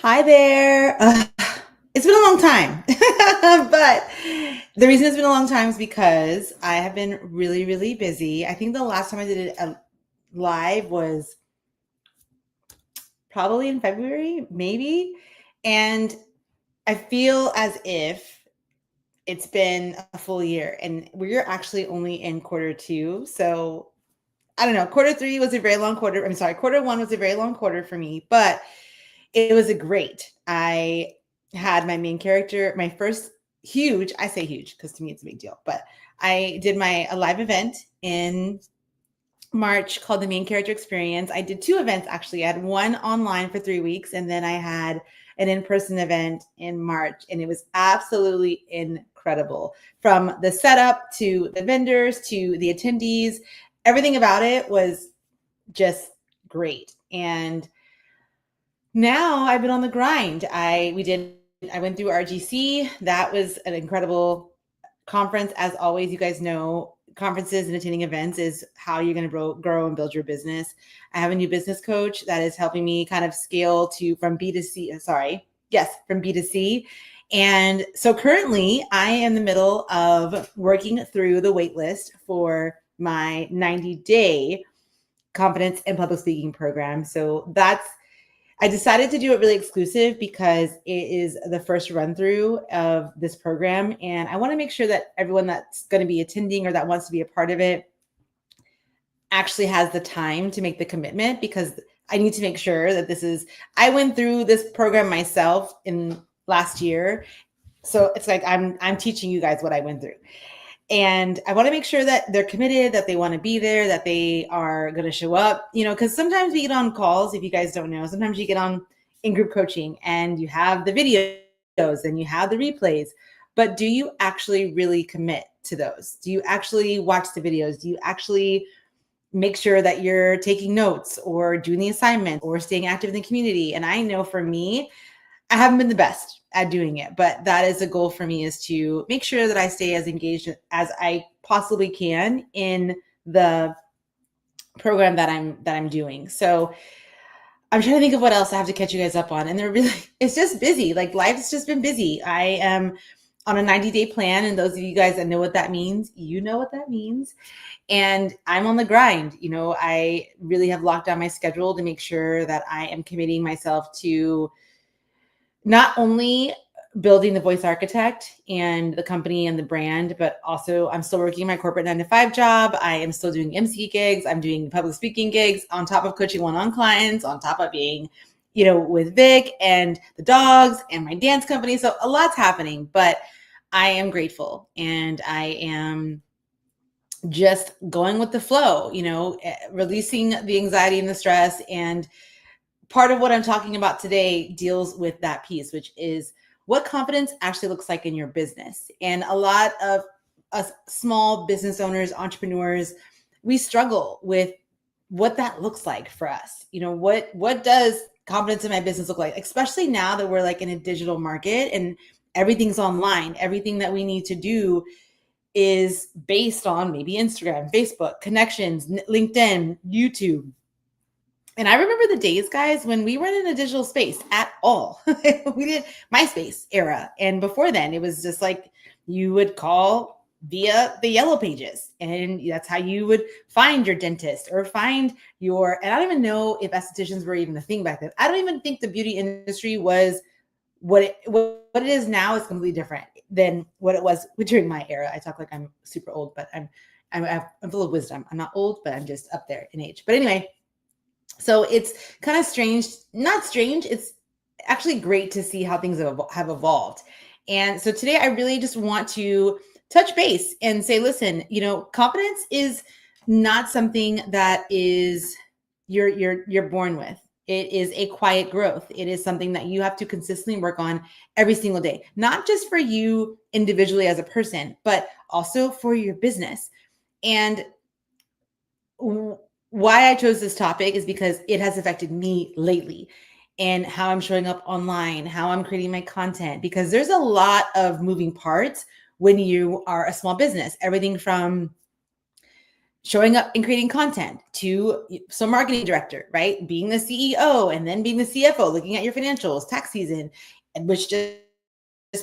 Hi there. It's been a long time, but the reason it's been a long time is because I have been really, really busy. I think the last time I did a live was probably in February, maybe. And I feel as if it's been a full year and we're actually only in quarter two. So I don't know. Quarter three was a very long quarter. I'm sorry. Quarter one was a very long quarter for me, but it was a great. I had my main character, my first huge, I say huge because to me it's a big deal, but I did a live event in March called the Main Character Experience. I did two events actually. I had one online for 3 weeks, and then I had an in-person event in March, and it was absolutely incredible. From the setup to the vendors to the attendees, everything about it was just great. And now I've been on the grind. I went through RGC. That was an incredible conference. As always, you guys know conferences and attending events is how you're going to grow and build your business. I have a new business coach that is helping me kind of scale from B to C. From B to C. And so currently I am in the middle of working through the wait list for my 90-day confidence and public speaking program. So I decided to do it really exclusive because it is the first run through of this program. And I want to make sure that everyone that's going to be attending or that wants to be a part of it actually has the time to make the commitment, because I need to make sure that I went through this program myself in last year. So it's like I'm teaching you guys what I went through. And I want to make sure that they're committed, that they want to be there, that they are going to show up, because sometimes we get on calls. If you guys don't know, sometimes you get on in group coaching and you have the videos and you have the replays, but do you actually really commit to those? Do you actually watch the videos? Do you actually make sure that you're taking notes or doing the assignment or staying active in the community? And I know for me, I haven't been the best at doing it, but that is a goal for me, is to make sure that I stay as engaged as I possibly can in the program that I'm doing. So I'm trying to think of what else I have to catch you guys up on. And it's just busy. Like life's just been busy. I am on a 90-day plan. And those of you guys that know what that means, you know what that means. And I'm on the grind. I really have locked down my schedule to make sure that I am committing myself to not only building the voice architect and the company and the brand, but also I'm still working my corporate 9-to-5 job. I am still doing MC gigs. I'm doing public speaking gigs on top of coaching one-on-one clients, on top of being, with Vic and the dogs and my dance company. So a lot's happening, but I am grateful and I am just going with the flow, releasing the anxiety and the stress. And part of what I'm talking about today deals with that piece, which is what confidence actually looks like in your business. And a lot of us small business owners, entrepreneurs, we struggle with what that looks like for us. What does confidence in my business look like, especially now that we're like in a digital market and everything's online. Everything that we need to do is based on maybe Instagram, Facebook, connections, LinkedIn, YouTube. And I remember the days, guys, when we weren't in a digital space at all. We did MySpace era. And before then, it was just like you would call via the yellow pages. And that's how you would find your dentist or and I don't even know if estheticians were even a thing back then. I don't even think the beauty industry was what it is now. Is completely different than what it was during my era. I talk like I'm super old, but I'm full of wisdom. I'm not old, but I'm just up there in age. But anyway, so it's kind of not strange. It's actually great to see how things have evolved. And so today I really just want to touch base and say, listen, confidence is not something that is you're born with. It is a quiet growth. It is something that you have to consistently work on every single day, not just for you individually as a person, but also for your business. And why I chose this topic is because it has affected me lately and how I'm showing up online, how I'm creating my content, because there's a lot of moving parts when you are a small business. Everything from showing up and creating content, to marketing director, right? Being the CEO and then being the CFO, looking at your financials, tax season, which just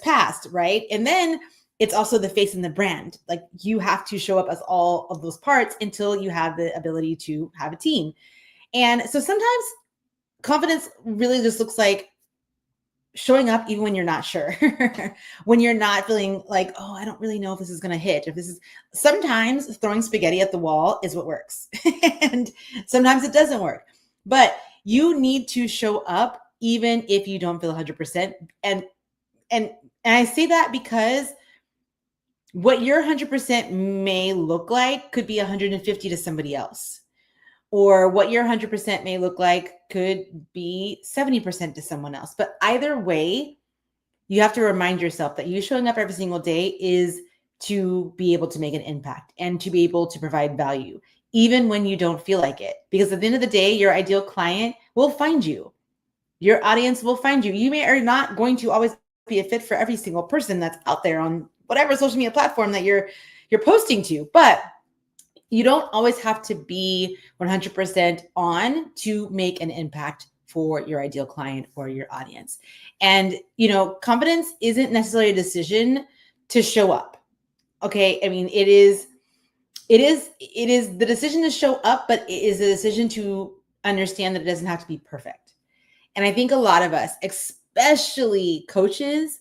passed, right? And then it's also the face and the brand. Like you have to show up as all of those parts until you have the ability to have a team. And so sometimes confidence really just looks like showing up even when you're not sure, when you're not feeling like, oh, I don't really know if this is going to hit. If this is, sometimes throwing spaghetti at the wall is what works. And sometimes it doesn't work. But you need to show up even if you don't feel 100%. And I say that because what your 100% may look like could be 150 to somebody else. Or what your 100% may look like could be 70% to someone else. But either way, you have to remind yourself that you showing up every single day is to be able to make an impact and to be able to provide value, even when you don't feel like it. Because at the end of the day, your ideal client will find you. Your audience will find you. You may are not going to always be a fit for every single person that's out there on whatever social media platform that you're posting to, but you don't always have to be 100% on to make an impact for your ideal client or your audience. And, confidence isn't necessarily a decision to show up. Okay. I mean, it is the decision to show up, but it is a decision to understand that it doesn't have to be perfect. And I think a lot of us, especially coaches,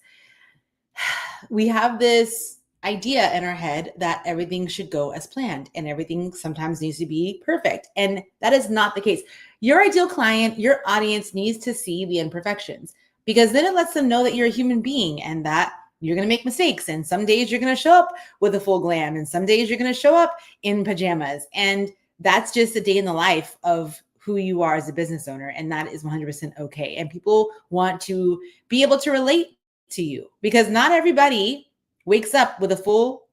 we have this idea in our head that everything should go as planned and everything sometimes needs to be perfect. And that is not the case. Your ideal client, your audience needs to see the imperfections, because then it lets them know that you're a human being and that you're going to make mistakes. And some days you're going to show up with a full glam and some days you're going to show up in pajamas. And that's just a day in the life of who you are as a business owner. And that is 100% okay. And people want to be able to relate to you, because not everybody wakes up with a full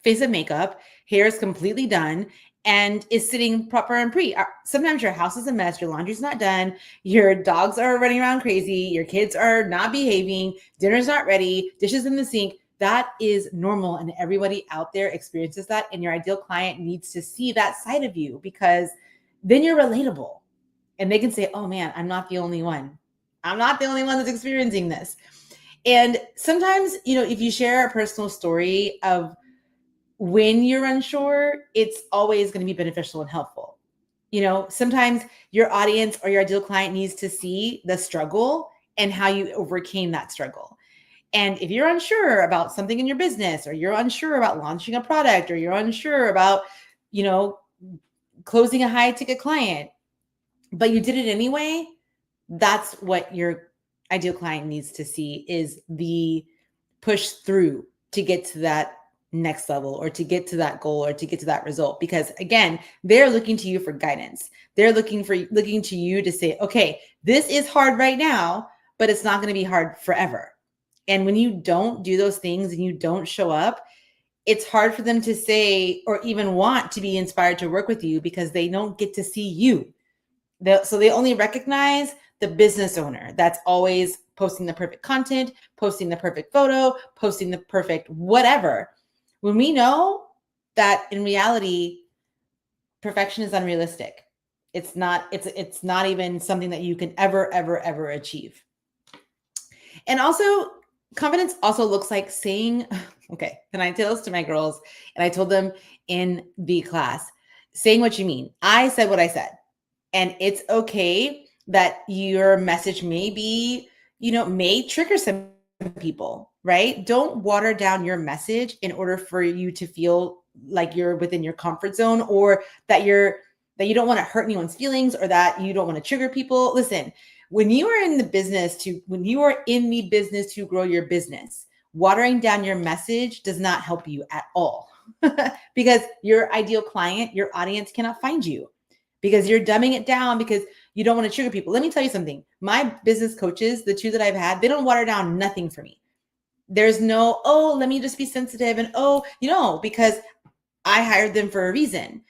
face of makeup, hair is completely done, and is sitting proper and pretty. Sometimes your house is a mess, your laundry's not done, your dogs are running around crazy, your kids are not behaving, dinner's not ready, dishes in the sink. That is normal, and everybody out there experiences that, and your ideal client needs to see that side of you, because then you're relatable and they can say, oh man, I'm not the only one. I'm not the only one that's experiencing this. And sometimes, if you share a personal story of when you're unsure, it's always going to be beneficial and helpful. Sometimes your audience or your ideal client needs to see the struggle and how you overcame that struggle. And if you're unsure about something in your business, or you're unsure about launching a product, or you're unsure about, closing a high ticket client, but you did it anyway, that's what your ideal client needs to see, is the push through to get to that next level, or to get to that goal, or to get to that result. Because again, they're looking to you for guidance. They're looking to you to say, okay, this is hard right now, but it's not going to be hard forever. And when you don't do those things and you don't show up, it's hard for them to say or even want to be inspired to work with you, because they don't get to see you. So they only recognize the business owner that's always posting the perfect content, posting the perfect photo, posting the perfect whatever. When we know that in reality, perfection is unrealistic. It's not even something that you can ever achieve. And also, confidence also looks like saying, okay, and I tell this to my girls, and I told them in the class, saying what you mean. I said what I said. And it's okay that your message may be, may trigger some people, right? Don't water down your message in order for you to feel like you're within your comfort zone, or that you don't want to hurt anyone's feelings, or that you don't want to trigger people. Listen, when you are in the business to grow your business, watering down your message does not help you at all, because your ideal client, your audience cannot find you, because you're dumbing it down because you don't want to trigger people. Let me tell you something. My business coaches, the two that I've had, they don't water down nothing for me. There's no, oh, let me just be sensitive. And because I hired them for a reason,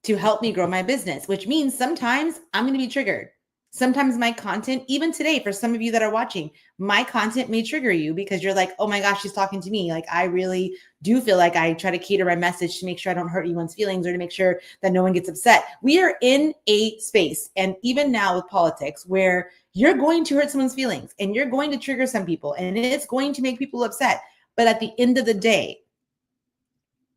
to help me grow my business, which means sometimes I'm going to be triggered. Sometimes my content, even today, for some of you that are watching, my content may trigger you because you're like, oh my gosh, she's talking to me. Like, I really do feel like I try to cater my message to make sure I don't hurt anyone's feelings or to make sure that no one gets upset. We are in a space, and even now with politics, where you're going to hurt someone's feelings and you're going to trigger some people and it's going to make people upset. But at the end of the day,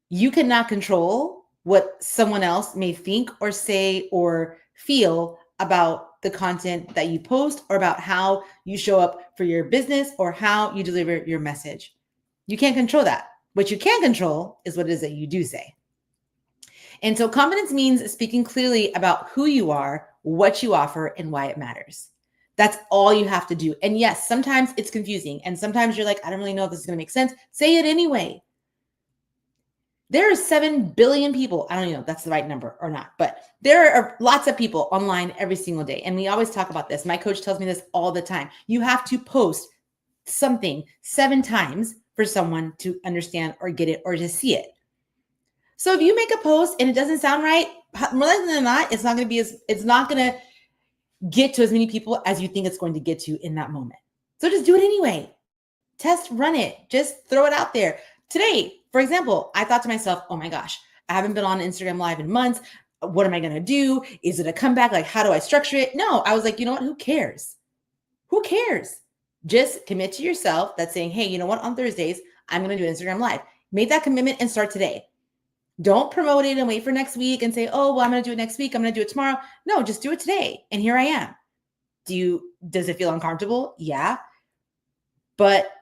you cannot control what someone else may think or say or feel about the content that you post or about how you show up for your business or how you deliver your message. You can't control that. What you can control is what it is that you do say. And so confidence means speaking clearly about who you are, what you offer, and why it matters. That's all you have to do. And yes, sometimes it's confusing. And sometimes you're like, I don't really know if this is going to make sense. Say it anyway. There are 7 billion people. I don't even know if that's the right number or not, but there are lots of people online every single day. And we always talk about this. My coach tells me this all the time. You have to post something 7 times for someone to understand or get it or to see it. So if you make a post and it doesn't sound right, more likely than not, it's not going to get to as many people as you think it's going to get to in that moment. So just do it anyway. Test, run it, just throw it out there. Today, for example, I thought to myself, oh my gosh, I haven't been on Instagram Live in months. What am I going to do? Is it a comeback? Like, how do I structure it? No, I was like, you know what? Who cares? Who cares? Just commit to yourself that's saying, hey, you know what? On Thursdays, I'm going to do Instagram Live. Make that commitment and start today. Don't promote it and wait for next week and say, oh, well, I'm going to do it next week. I'm going to do it tomorrow. No, just do it today. And here I am. Does it feel uncomfortable? Yeah. But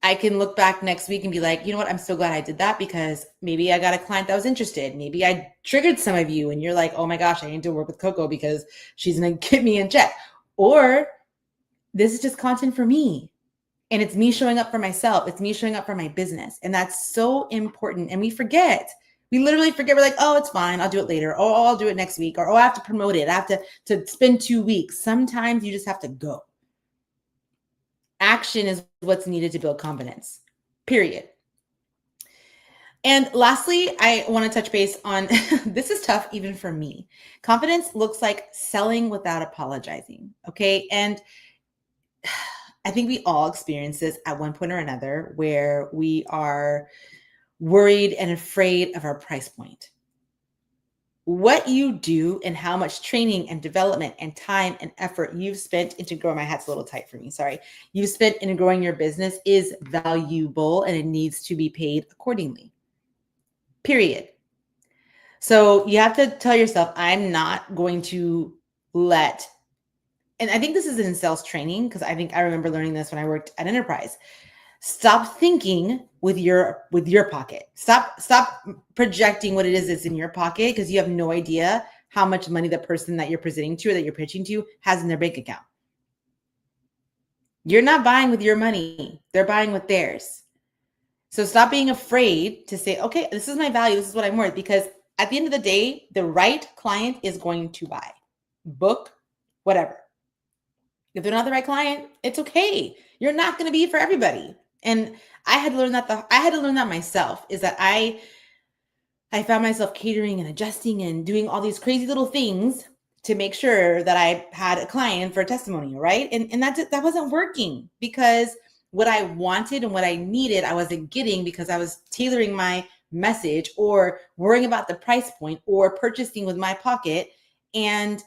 I can look back next week and be like, you know what? I'm so glad I did that because maybe I got a client that was interested. Maybe I triggered some of you and you're like, oh my gosh, I need to work with Koco because she's going to get me in check. Or this is just content for me. And it's me showing up for myself. It's me showing up for my business. And that's so important. And we forget. We literally forget. We're like, oh, it's fine. I'll do it later. Oh, I'll do it next week. Or, oh, I have to promote it. I have to spend 2 weeks. Sometimes you just have to go. Action is what's needed to build confidence, period. And lastly, I want to touch base on, this is tough even for me. Confidence looks like selling without apologizing. Okay. And I think we all experience this at one point or another where we are worried and afraid of our price point. What you do and how much training and development and time and effort you've spent into growing, my hat's a little tight for me, sorry. You've spent into growing your business is valuable and it needs to be paid accordingly, period. So you have to tell yourself, I'm not going to let, and I think this is in sales training because I remember learning this when I worked at Enterprise. Stop thinking with your pocket. Stop projecting what it is that's in your pocket because you have no idea how much money the person that you're presenting to or that you're pitching to has in their bank account. You're not buying with your money. They're buying with theirs. So stop being afraid to say, okay, this is my value. This is what I'm worth. Because at the end of the day, the right client is going to buy, book, whatever. If they're not the right client, it's okay. You're not going to be for everybody. And I had to learn that myself, is that I found myself catering and adjusting and doing all these crazy little things to make sure that I had a client for a testimonial, right? And that wasn't working because what I wanted and what I needed, I wasn't getting because I was tailoring my message or worrying about the price point or purchasing with my pocket. And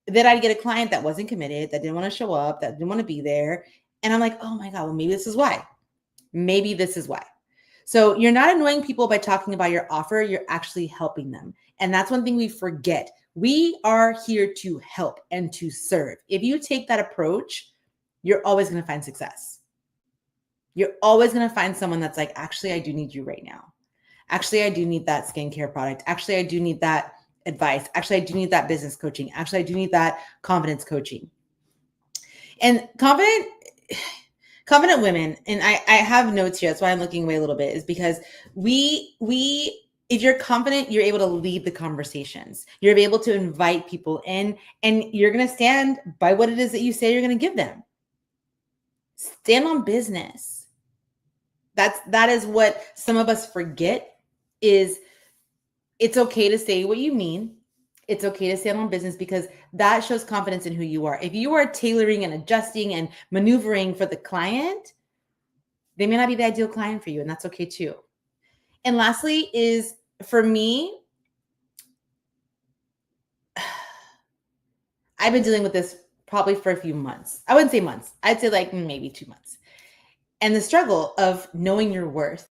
then I'd get a client that wasn't committed, that didn't want to show up, that didn't want to be there. And I'm like, oh my God, well, maybe this is why. Maybe this is why. So you're not annoying people by talking about your offer. You're actually helping them. And that's one thing we forget. We are here to help and to serve. If you take that approach, you're always going to find success. You're always going to find someone that's like, actually, I do need you right now. Actually, I do need that skincare product. Actually, I do need that advice. Actually, I do need that business coaching. Actually, I do need that confidence coaching. And confident women, and I have notes here, that's why I'm looking away a little bit, is because if you're confident, you're able to lead the conversations. You're able to invite people in, and you're going to stand by what it is that you say you're going to give them. Stand on business. That is what some of us forget, is it's okay to say what you mean. It's okay to stand on business because that shows confidence in who you are. If you are tailoring and adjusting and maneuvering for the client, they may not be the ideal client for you, and that's okay too. And lastly is for me, I've been dealing with this probably for a few months. I wouldn't say months. I'd say like maybe 2 months. And the struggle of knowing your worth.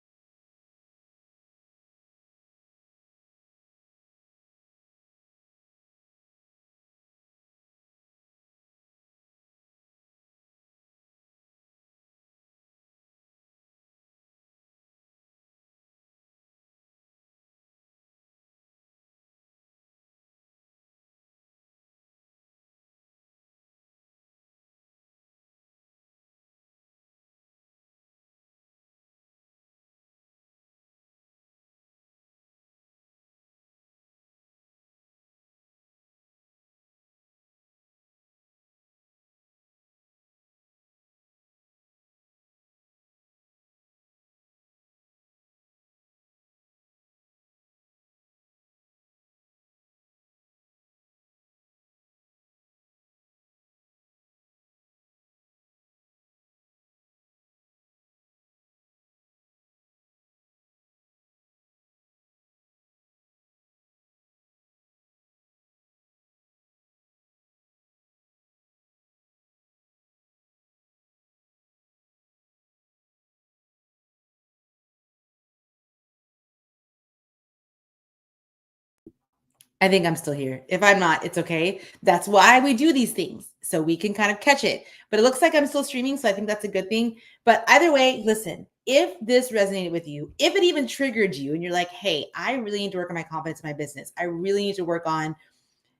I think I'm still here. If I'm not, it's okay. That's why we do these things, so we can kind of catch it. But it looks like I'm still streaming, so I think that's a good thing. But either way, listen, if this resonated with you, if it even triggered you and you're like, hey, I really need to work on my confidence in my business. I really need to work on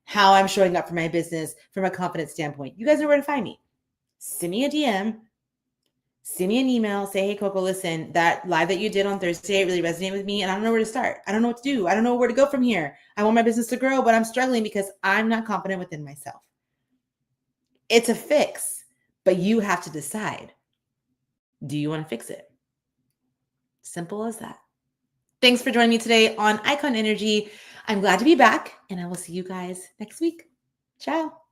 how I'm showing up for my business from a confidence standpoint. You guys know where to find me. Send me a DM, send me an email, say, hey, Koco, listen, that live that you did on Thursday really resonated with me, and I don't know where to start. I don't know what to do. I don't know where to go from here. I want my business to grow, but I'm struggling because I'm not confident within myself. It's a fix, but you have to decide, do you want to fix it? Simple as that. Thanks for joining me today on Icon Energy. I'm glad to be back, and I will see you guys next week. Ciao.